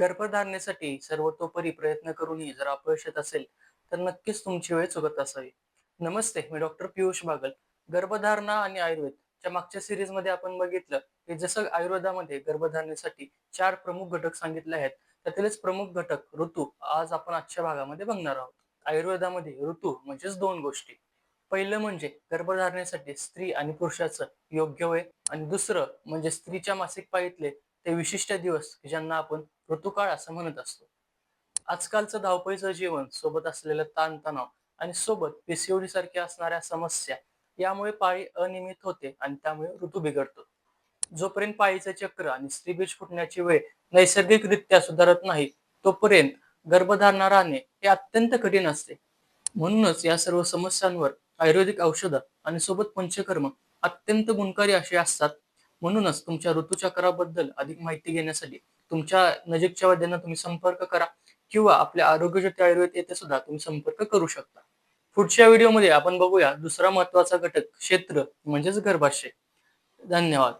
गर्भधारणेसाठी सर्वतोपरी प्रयत्न करूनही जर अपयश येत असेल, तर नक्कीच तुमची वेळ चुकत असावी. नमस्ते, मी डॉक्टर पियुष बागल. गर्भधारणा आणि आयुर्वेदच्या मागच्या सीरीजमध्ये आपण बघितलं, की जसं आयुर्वेदामध्ये गर्भधारणेसाठी 4 प्रमुख घटक सांगितले आहेत, त्यातीलच प्रमुख घटक ऋतू आज आपण आजच्या भागामध्ये बघणार आहोत. आयुर्वेदामध्ये ऋतू म्हणजेच 2 गोष्टी. पहिलं म्हणजे गर्भधारणेसाठी स्त्री आणि पुरुषाचं योग्य वय आणि दुसरं म्हणजे स्त्रीच्या मासिक पाळीतले ते विशिष्ट दिवस की ज्यांना आपण ऋतुकाळ असं म्हणत असतो. आजकालचं धावपळीचं जीवन, सोबत असलेलं ताणतणाव आणि सोबत पीसीओडी सारख्या असणाऱ्या समस्या यामुळे पाळी अनियमित होते आणि त्यामुळे ऋतू बिघडतो. जोपर्यंत पाळीचं चक्र आणि स्त्रीबीज फुटण्याची वेळ नैसर्गिकरित्या सुधारत नाही, तोपर्यंत गर्भधारणा राहणे हे अत्यंत कठीण असते. म्हणूनच या सर्व समस्यांवर आयुर्वेदिक औषधं आणि सोबत पंचकर्म अत्यंत गुणकारी असे असतात. म्हणूनच तुमच्या ऋतुचक्राबद्दल अधिक माहिती घेण्यासाठी तुमच्या नजीकच्या वैद्यांना तुम्ही संपर्क करा किंवा आपल्या आरोग्य ज्योती आयुर्वेद येथे सुद्धा तुम्ही संपर्क करू शकता. पुढच्या व्हिडिओमध्ये आपण बघूया दुसरा महत्वाचा घटक क्षेत्र म्हणजेच गर्भाशय. धन्यवाद.